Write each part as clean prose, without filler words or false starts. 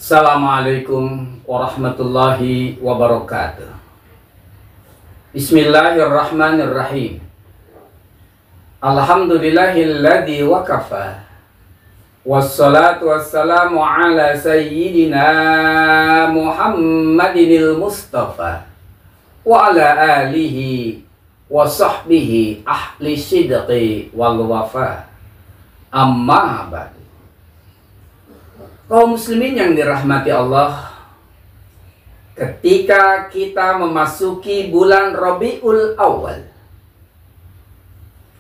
Assalamualaikum warahmatullahi wabarakatuh. Bismillahirrahmanirrahim. Alhamdulillahilladzi wakafa. Wassalatu wassalamu ala sayyidina Muhammadinil Mustafa wa ala alihi wa sahbihi ahli sidqi wal wafa. Amma ba'du. Kaum muslimin yang dirahmati Allah, ketika kita memasuki bulan Rabiul Awal,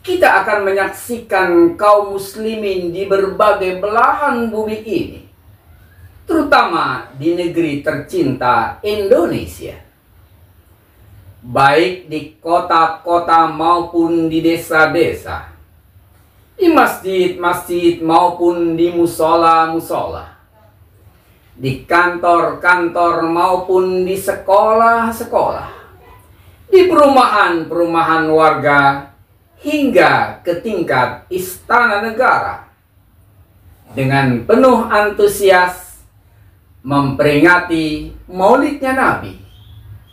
kita akan menyaksikan kaum muslimin di berbagai belahan bumi ini, terutama di negeri tercinta Indonesia, baik di kota-kota maupun di desa-desa, di masjid-masjid maupun di musola-musola, di kantor-kantor maupun di sekolah-sekolah, di perumahan-perumahan warga, hingga ke tingkat istana negara, dengan penuh antusias memperingati Maulidnya Nabi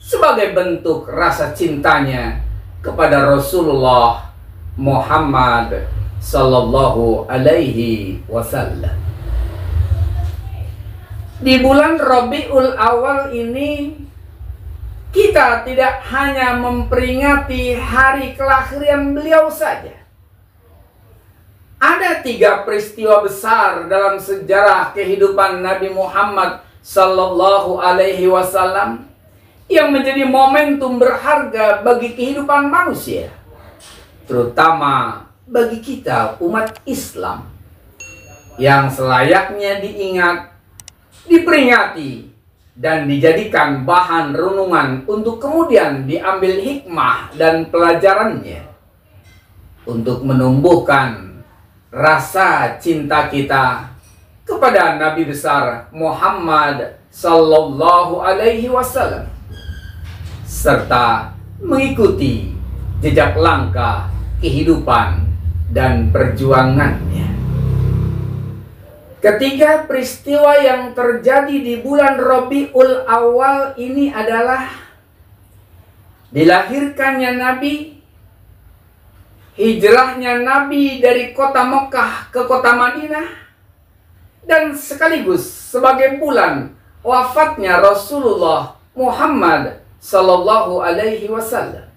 sebagai bentuk rasa cintanya kepada Rasulullah Muhammad Sallallahu Alaihi Wasallam. Di bulan Rabiul Awal ini, kita tidak hanya memperingati hari kelahiran beliau saja. Ada 3 peristiwa besar dalam sejarah kehidupan Nabi Muhammad Sallallahu Alaihi Wasallam yang menjadi momentum berharga bagi kehidupan manusia, terutama bagi kita umat Islam, yang selayaknya diingat, diperingati, dan dijadikan bahan renungan untuk kemudian diambil hikmah dan pelajarannya untuk menumbuhkan rasa cinta kita kepada Nabi besar Muhammad Sallallahu Alaihi Wasallam, serta mengikuti jejak langkah kehidupan dan perjuangannya. Ketiga peristiwa yang terjadi di bulan Rabiul Awal ini adalah dilahirkannya Nabi, hijrahnya Nabi dari kota Mekah ke kota Madinah, dan sekaligus sebagai bulan wafatnya Rasulullah Muhammad Sallallahu Alaihi Wasallam.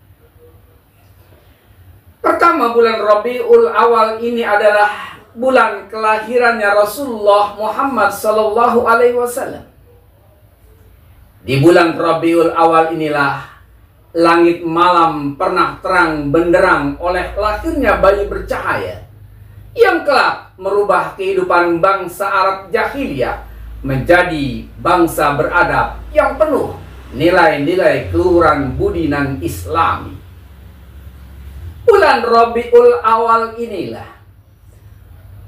Pertama, bulan Rabiul Awal ini adalah bulan kelahirannya Rasulullah Muhammad Sallallahu Alaihi Wasallam. Di bulan Rabiul Awal inilah langit malam pernah terang benderang oleh lahirnya bayi bercahaya yang kelak merubah kehidupan bangsa Arab jahiliyah menjadi bangsa beradab yang penuh nilai-nilai keluhuran budi nan Islami. Bulan Rabiul Awal inilah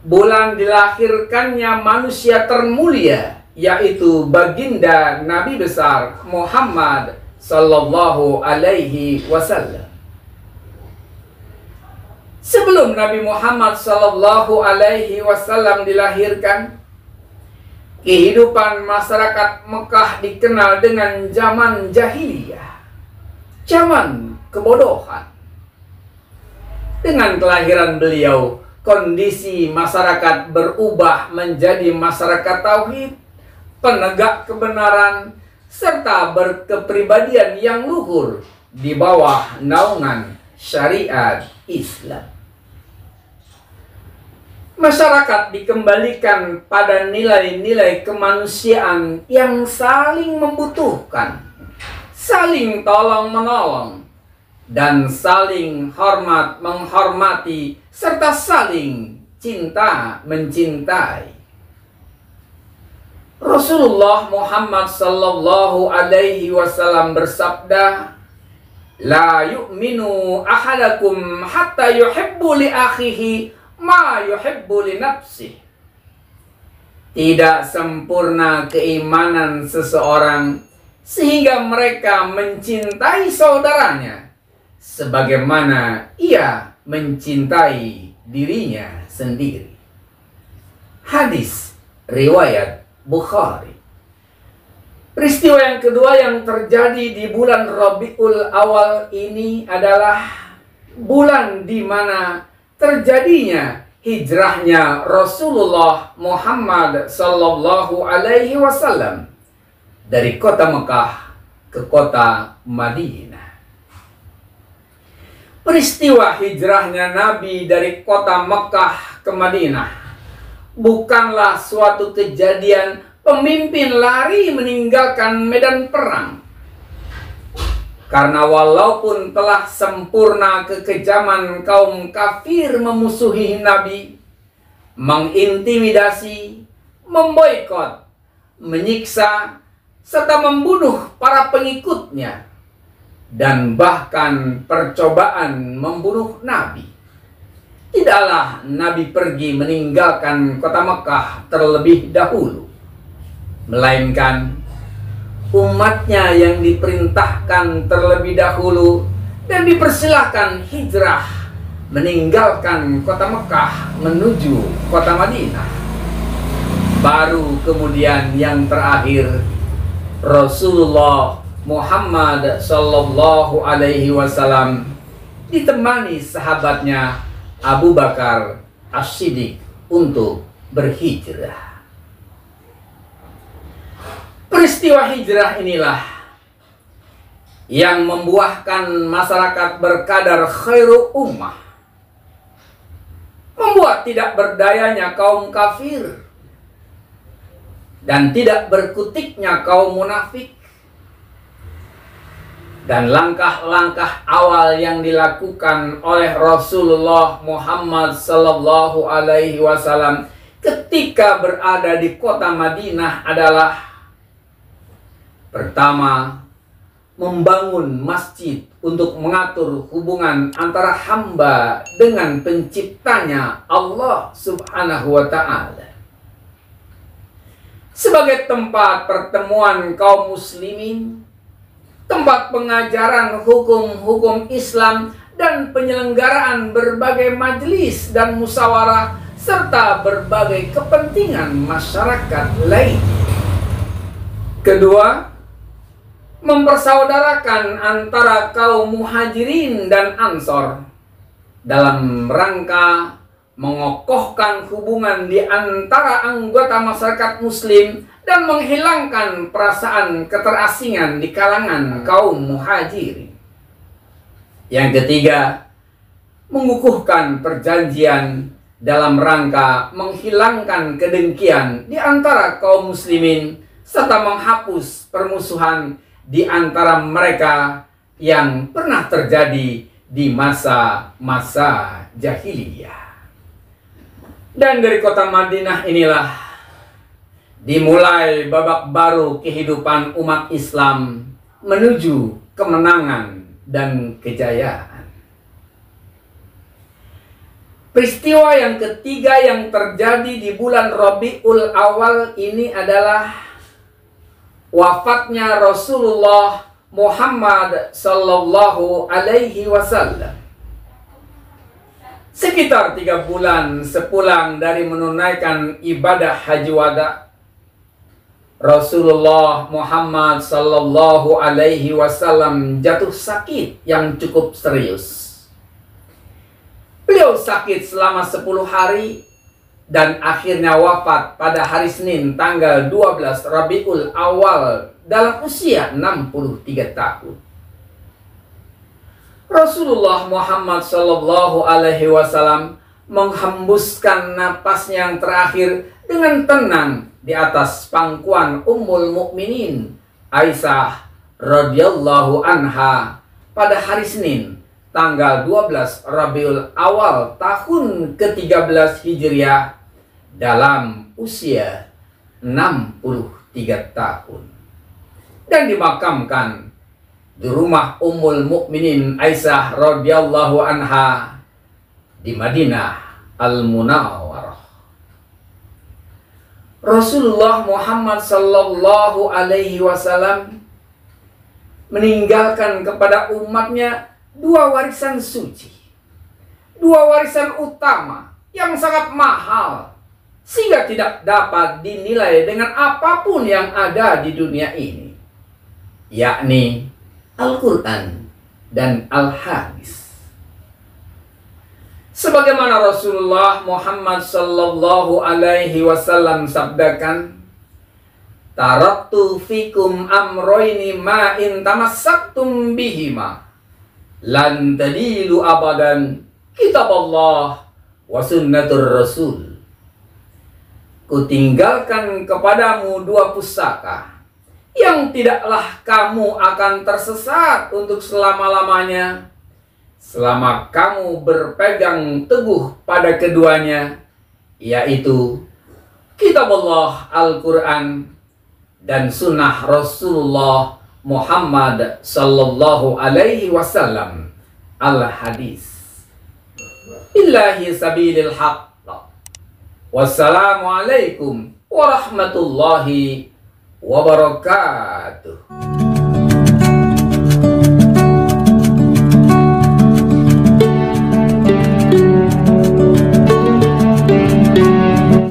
bulan dilahirkannya manusia termulia, yaitu baginda Nabi besar Muhammad Sallallahu Alaihi Wasallam. Sebelum Nabi Muhammad Sallallahu Alaihi Wasallam dilahirkan, kehidupan masyarakat Mekah dikenal dengan zaman jahiliyah, zaman kebodohan. Dengan kelahiran beliau, kondisi masyarakat berubah menjadi masyarakat tauhid, penegak kebenaran, serta berkepribadian yang luhur di bawah naungan syariat Islam. Masyarakat dikembalikan pada nilai-nilai kemanusiaan yang saling membutuhkan, saling tolong-menolong, dan saling hormat menghormati, serta saling cinta mencintai. Rasulullah Muhammad Sallallahu Alaihi Wasallam bersabda, "La yu'minu ahadakum hatta yuhibbu li akhihi ma yuhibbu li nafsihi." Tidak sempurna keimanan seseorang sehingga mereka mencintai saudaranya sebagaimana ia mencintai dirinya sendiri. Hadis riwayat Bukhari. Peristiwa yang kedua yang terjadi di bulan Rabiul Awal ini adalah bulan di mana terjadinya hijrahnya Rasulullah Muhammad sallallahu alaihi wasallam dari kota Mekah ke kota Madinah. Peristiwa hijrahnya Nabi dari kota Mekah ke Madinah bukanlah suatu kejadian pemimpin lari meninggalkan medan perang. Karena walaupun telah sempurna kekejaman kaum kafir memusuhi Nabi, mengintimidasi, memboikot, menyiksa, serta membunuh para pengikutnya, dan bahkan percobaan membunuh Nabi, tidaklah Nabi pergi meninggalkan kota Mekah terlebih dahulu, melainkan umatnya yang diperintahkan terlebih dahulu dan dipersilahkan hijrah meninggalkan kota Mekah menuju kota Madinah. Baru kemudian yang terakhir, Rasulullah Muhammad sallallahu alaihi wasallam ditemani sahabatnya Abu Bakar As-Siddiq untuk berhijrah. Peristiwa hijrah inilah yang membuahkan masyarakat berkadar khairu ummah, membuat tidak berdayanya kaum kafir dan tidak berkutiknya kaum munafik. Dan langkah-langkah awal yang dilakukan oleh Rasulullah Muhammad sallallahu alaihi wasallam ketika berada di kota Madinah adalah: pertama, membangun masjid untuk mengatur hubungan antara hamba dengan penciptanya Allah subhanahu wa ta'ala, sebagai tempat pertemuan kaum muslimin, tempat pengajaran hukum-hukum Islam, dan penyelenggaraan berbagai majelis dan musyawarah, serta berbagai kepentingan masyarakat lain. Kedua, mempersaudarakan antara kaum muhajirin dan ansor dalam rangka mengokohkan hubungan di antara anggota masyarakat muslim dan menghilangkan perasaan keterasingan di kalangan kaum muhajirin. Yang ketiga, mengukuhkan perjanjian dalam rangka menghilangkan kedengkian di antara kaum muslimin serta menghapus permusuhan di antara mereka yang pernah terjadi di masa-masa jahiliyah. Dan dari kota Madinah inilah dimulai babak baru kehidupan umat Islam menuju kemenangan dan kejayaan. Peristiwa yang ketiga yang terjadi di bulan Rabiul Awal ini adalah wafatnya Rasulullah Muhammad sallallahu alaihi wasallam. Sekitar 3 bulan sepulang dari menunaikan ibadah haji wada, Rasulullah Muhammad sallallahu alaihi wasallam jatuh sakit yang cukup serius. Beliau sakit selama 10 hari dan akhirnya wafat pada hari Senin tanggal 12 Rabiul Awal dalam usia 63 tahun. Rasulullah Muhammad sallallahu alaihi wasallam menghembuskan napasnya yang terakhir dengan tenang di atas pangkuan Ummul Mukminin Aisyah radhiyallahu anha pada hari Senin tanggal 12 Rabiul Awal tahun ke-13 Hijriah dalam usia 63 tahun, dan dimakamkan di rumah Ummul Mukminin Aisyah radhiyallahu anha di Madinah Al-Munawwarah. Rasulullah Muhammad sallallahu alaihi wasallam meninggalkan kepada umatnya 2 warisan suci, 2 warisan utama yang sangat mahal, sehingga tidak dapat dinilai dengan apapun yang ada di dunia ini, yakni Al-Quran dan Al-Hadis. Sebagaimana Rasulullah Muhammad sallallahu alaihi wasallam sabdakan, taraktu fikum amroini ma in tamassaktum bihima lan tadilu abadan, kitab Allah wa sunnatur Rasul. Kutinggalkan kepadamu dua pusaka yang tidaklah kamu akan tersesat untuk selama-lamanya, selama kamu berpegang teguh pada keduanya, yaitu kitab Allah Al-Quran dan sunnah Rasulullah Muhammad sallallahu alaihi wasallam Al-Hadis. Billahi sabilil haqq. Wassalamualaikum warahmatullahi wabarakatuh.